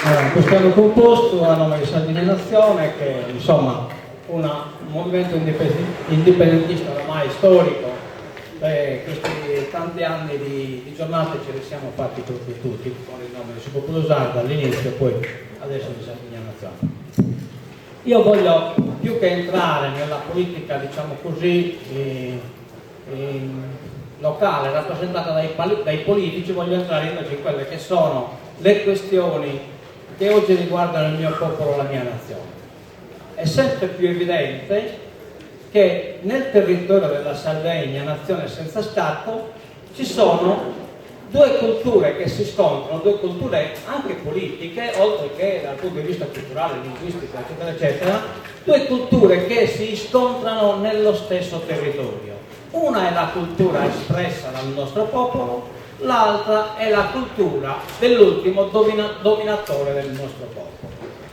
Questo piano composto a nome di Sardegna Nazione, che insomma un movimento indipendentista oramai storico. Questi tanti anni di giornate ce li siamo fatti tutti con il nome di Popolo Sardo all'inizio e poi adesso di Sardegna Nazione. Io voglio, più che entrare nella politica, diciamo così, locale, rappresentata dai politici, voglio entrare invece in quelle che sono le questioni che oggi riguardano il mio popolo, la mia nazione. È sempre più evidente che nel territorio della Sardegna, nazione senza Stato, ci sono due culture che si scontrano, due culture anche politiche, oltre che dal punto di vista culturale, linguistico, eccetera, eccetera, due culture che si scontrano nello stesso territorio. Una è la cultura espressa dal nostro popolo, l'altra è la cultura dell'ultimo dominatore del nostro popolo.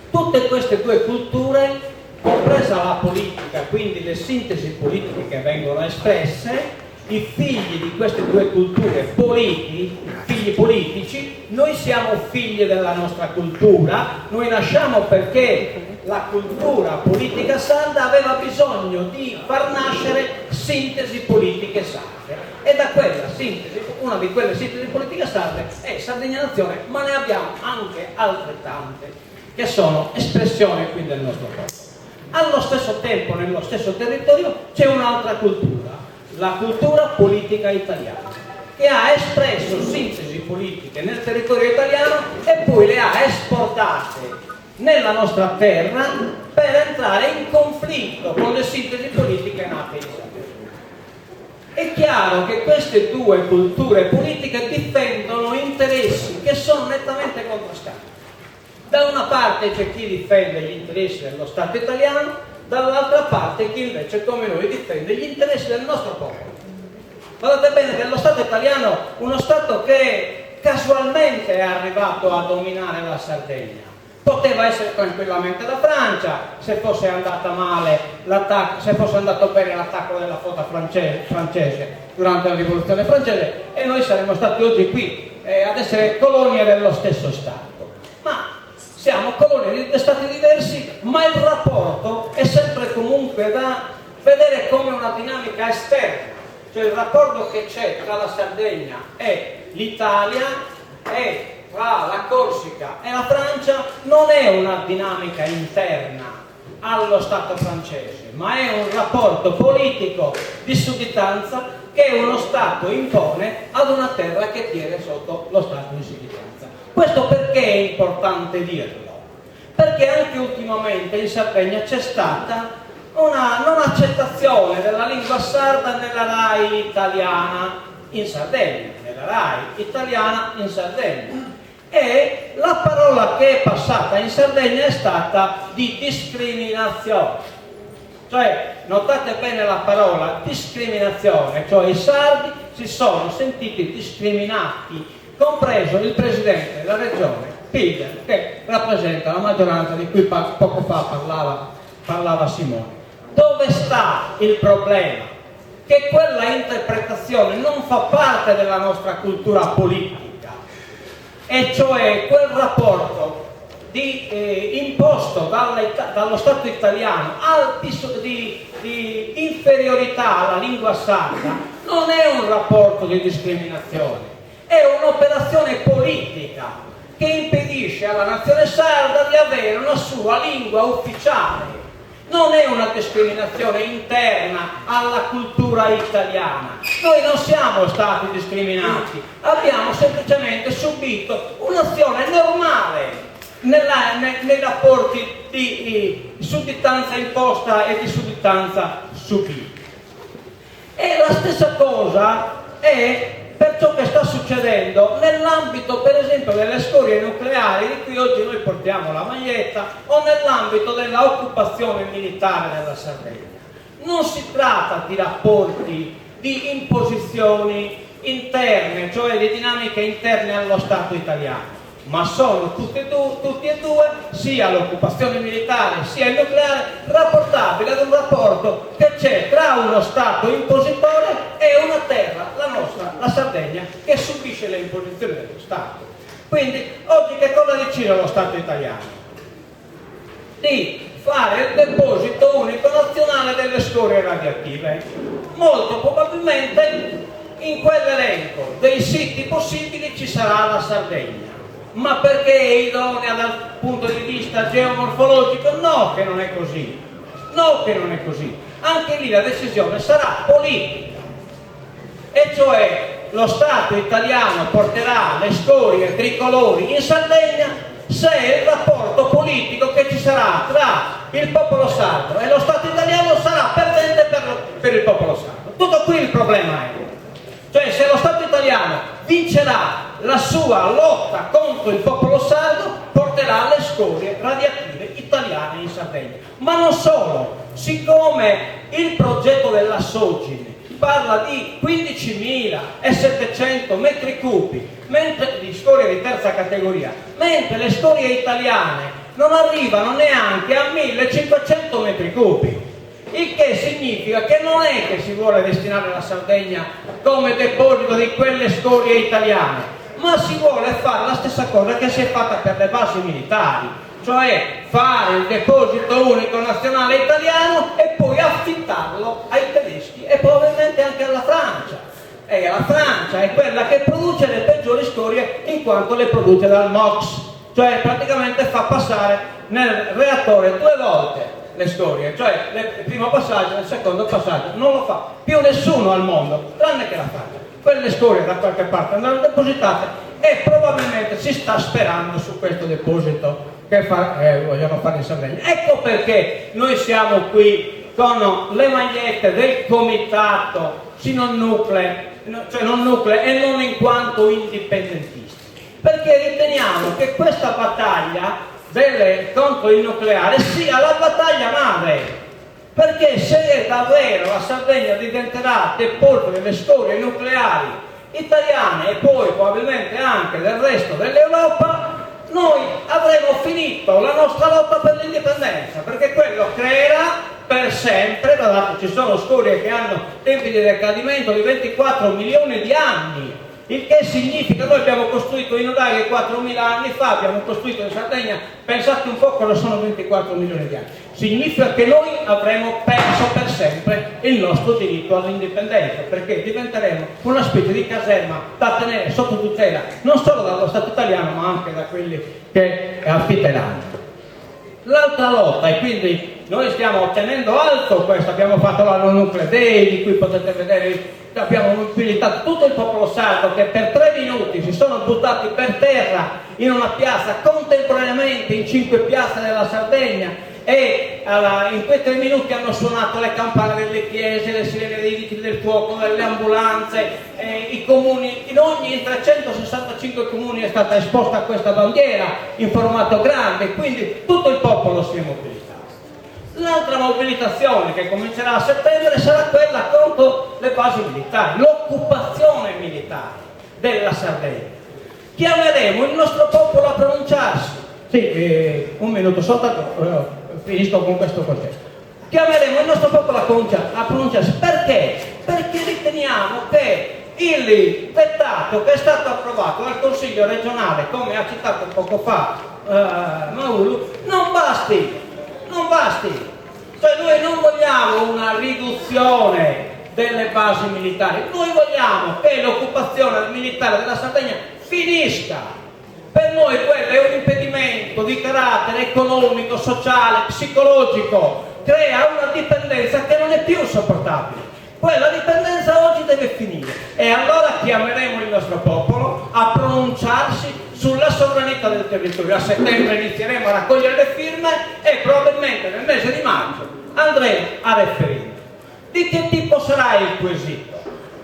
Tutte queste due culture, compresa la politica, quindi le sintesi politiche che vengono espresse, i figli di queste due culture figli politici, noi siamo figli della nostra cultura, noi nasciamo perché la cultura politica sarda aveva bisogno di far nascere sintesi politiche sarde, e da quella sintesi, una di quelle sintesi politiche sarde è Sardegna Nazione, ma ne abbiamo anche altrettante che sono espressioni qui del nostro popolo. Allo stesso tempo, nello stesso territorio, c'è un'altra cultura, la cultura politica italiana, che ha espresso sintesi politiche nel territorio italiano e poi le ha esportate nella nostra terra per entrare in conflitto con le sintesi politiche nate in Sardegna. È chiaro che queste due culture politiche difendono interessi che sono nettamente contrastanti. Da una parte c'è chi difende gli interessi dello Stato italiano, dall'altra parte chi invece, come noi, difende gli interessi del nostro popolo. Guardate bene che lo Stato italiano, uno Stato che casualmente è arrivato a dominare la Sardegna, poteva essere tranquillamente la Francia, se fosse andata male l'attacco, se fosse andato bene l'attacco della flotta francese durante la rivoluzione francese, e noi saremmo stati oggi qui ad essere colonie dello stesso Stato. Ma siamo colonie di stati diversi, ma il rapporto è sempre comunque da vedere come una dinamica esterna, cioè il rapporto che c'è tra la Sardegna e l'Italia e tra la Corsica e la Francia non è una dinamica interna allo Stato francese, ma è un rapporto politico di sudditanza che uno Stato impone ad una terra che tiene sotto lo Stato di sudditanza. Questo perché è importante dirlo? Perché anche ultimamente in Sardegna c'è stata una non accettazione della lingua sarda nella RAI italiana in Sardegna, nella RAI italiana in Sardegna. E la parola che è passata in Sardegna è stata di discriminazione. Cioè, notate bene la parola discriminazione, cioè i sardi si sono sentiti discriminati, compreso il presidente della regione, Piger, che rappresenta la maggioranza di cui poco fa parlava Simone. Dove sta il problema? Che quella interpretazione non fa parte della nostra cultura politica, e cioè quel rapporto imposto dallo Stato italiano di inferiorità alla lingua sarda non è un rapporto di discriminazione, è un'operazione politica che impedisce alla nazione sarda di avere una sua lingua ufficiale. Non è una discriminazione interna alla cultura italiana. Noi non siamo stati discriminati, abbiamo semplicemente subito un'azione normale nei rapporti di sudditanza imposta e di sudditanza subita. E la stessa cosa è per ciò che sta succedendo nell'ambito, per esempio, delle scorie nucleari di cui oggi noi portiamo la maglietta, o nell'ambito dell'occupazione militare della Sardegna. Non si tratta di rapporti di imposizioni interne, cioè di dinamiche interne allo Stato italiano, ma sono tutti e due, sia l'occupazione militare sia il nucleare, rapportabili ad un rapporto che c'è tra uno Stato impositore e una terra, la nostra, la Sardegna, che subisce le imposizioni dello Stato. Quindi oggi che cosa decide lo Stato italiano? Di fare il deposito unico nazionale delle scorie radioattive. Molto probabilmente in quell'elenco dei siti possibili ci sarà la Sardegna. Ma perché è idonea dal punto di vista geomorfologico? No, che non è così. No, che non è così. Anche lì la decisione sarà politica. E cioè lo Stato italiano porterà le scorie tricolori in Sardegna se il rapporto politico che ci sarà tra il popolo sardo e lo Stato italiano sarà perdente per il popolo sardo. Tutto qui il problema è. Cioè se lo Stato italiano vincerà la sua lotta contro il popolo sardo, porterà le scorie radioattive italiane in Sardegna. Ma non solo, siccome il progetto della Sogin parla di 15.700 metri cubi di scorie di terza categoria, mentre le scorie italiane non arrivano neanche a 1.500 metri cubi. Il che significa che non è che si vuole destinare la Sardegna come deposito di quelle scorie italiane, ma si vuole fare la stessa cosa che si è fatta per le basi militari, cioè fare il deposito unico nazionale italiano e poi affittarlo ai tedeschi e probabilmente anche alla Francia. E la Francia è quella che produce le peggiori scorie in quanto le produce dal MOX, cioè praticamente fa passare nel reattore 2 volte le scorie, cioè il primo passaggio e il secondo passaggio. Non lo fa più nessuno al mondo, tranne che la Francia. Quelle scorie da qualche parte andranno depositate e probabilmente si sta sperando su questo deposito che vogliono fare in Sardegna. Ecco perché noi siamo qui con le magliette del comitato non nucleo e non in quanto indipendentisti, perché riteniamo che questa battaglia contro il nucleare sia la battaglia madre, perché se davvero la Sardegna diventerà deposito delle scorie nucleari italiane e poi probabilmente anche del resto dell'Europa, noi avremo finito la nostra lotta per l'indipendenza, perché quello creerà per sempre, tra l'altro ci sono scorie che hanno tempi di decadimento di 24 milioni di anni, il che significa, noi abbiamo costruito i nodai 4.000 anni fa, abbiamo costruito in Sardegna, pensate un po' cosa sono 24 milioni di anni, significa che noi avremo perso per sempre il nostro diritto all'indipendenza, perché diventeremo una specie di caserma da tenere sotto tutela non solo dallo Stato italiano ma anche da quelli che affitteranno. L'altra lotta, e quindi noi stiamo tenendo alto questo, abbiamo fatto la Nucleo Day, di cui potete vedere, abbiamo mobilitato tutto il popolo sardo che per 3 minuti si sono buttati per terra in una piazza contemporaneamente in 5 piazze della Sardegna e in quei 3 minuti hanno suonato le campane delle chiese, le sirene dei vigili del fuoco, delle ambulanze, i comuni, in 365 comuni è stata esposta questa bandiera in formato grande, quindi tutto il popolo si è mobilitato. L'altra mobilitazione che comincerà a settembre sarà quella contro le basi militari, l'occupazione militare della Sardegna. Chiameremo il nostro popolo a pronunciarsi. Sì, un minuto soltanto, finisco con questo concetto. Chiameremo il nostro popolo a pronunciarsi. Perché? Perché riteniamo che il dettato che è stato approvato dal Consiglio regionale, come ha citato poco fa Maulu, non basti. Cioè noi non vogliamo una riduzione delle basi militari, noi vogliamo che l'occupazione militare della Sardegna finisca. Per noi quello è un impedimento di carattere economico, sociale, psicologico, crea una dipendenza che non è più sopportabile. Quella dipendenza oggi deve finire e allora chiameremo il nostro popolo a pronunciarsi sulla sovranità del territorio. A settembre inizieremo a raccogliere le firme e probabilmente nel mese di maggio andremo a referendum. Di che tipo sarà il quesito?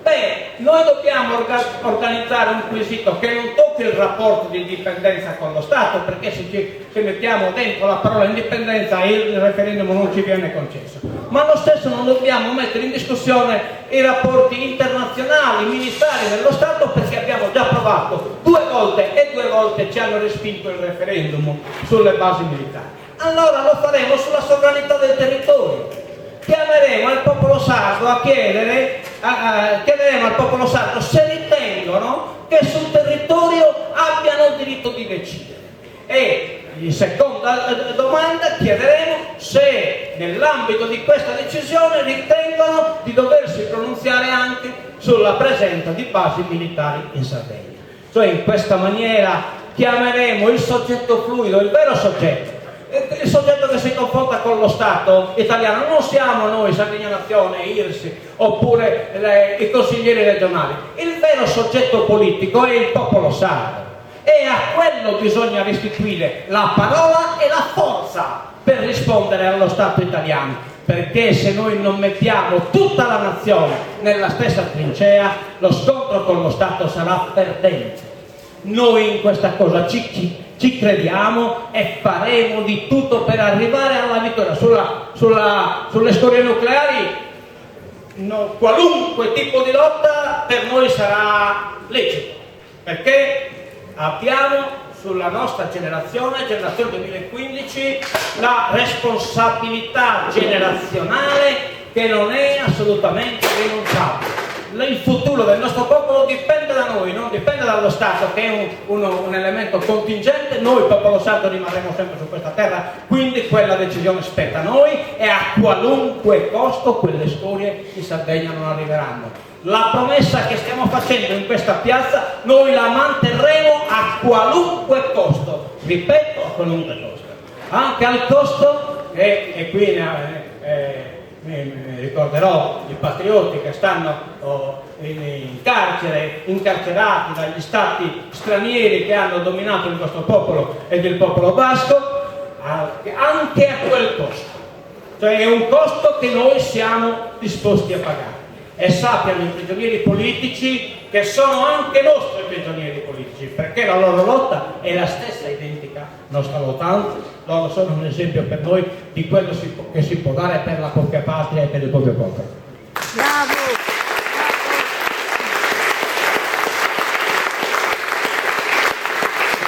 Beh, noi dobbiamo organizzare un quesito che non tocchi il rapporto di indipendenza con lo Stato, perché se mettiamo dentro la parola indipendenza il referendum non ci viene concesso, ma lo stesso non dobbiamo mettere in discussione i rapporti internazionali, militari dello Stato, perché abbiamo già provato 2 volte e 2 volte ci hanno respinto il referendum sulle basi militari. Allora lo faremo sulla sovranità del territorio. Chiameremo il popolo sardo a chiederemo al popolo sardo se ritenga ritengono che sul territorio abbiano diritto di decidere. E in seconda domanda chiederemo se nell'ambito di questa decisione ritengono di doversi pronunziare anche sulla presenza di basi militari in Sardegna. Cioè in questa maniera chiameremo il soggetto fluido, il vero soggetto, il soggetto che si confronta con lo Stato italiano. Non siamo noi, Sardegna Nazione, IRSI, oppure i consiglieri regionali. Il vero soggetto politico è il popolo sardo. E a quello bisogna restituire la parola e la forza per rispondere allo Stato italiano, perché se noi non mettiamo tutta la nazione nella stessa trincea, lo scontro con lo Stato sarà perdente. Noi in questa cosa ci crediamo e faremo di tutto per arrivare alla vittoria. Sulle scorie nucleari, qualunque tipo di lotta per noi sarà lecito, perché abbiamo sulla nostra generazione 2015, la responsabilità generazionale che non è assolutamente rinunciabile. Il futuro del nostro popolo dipende da noi, non dipende dallo Stato, che è un elemento contingente. Noi, popolo sardo, rimarremo sempre su questa terra, quindi quella decisione spetta a noi e a qualunque costo quelle scorie in Sardegna non arriveranno. La promessa che stiamo facendo in questa piazza noi la manterremo a qualunque costo, ripeto, a qualunque costo, anche al costo e qui mi ricorderò i patrioti che stanno in carcere, incarcerati dagli stati stranieri che hanno dominato il nostro popolo ed il popolo basco, anche a quel costo. Cioè è un costo che noi siamo disposti a pagare. E sappiano i prigionieri politici che sono anche nostri prigionieri politici, perché la loro lotta è la stessa identica nostra lotta. Loro sono un esempio per noi di quello che si può dare per la propria patria e per il proprio popolo. Bravo!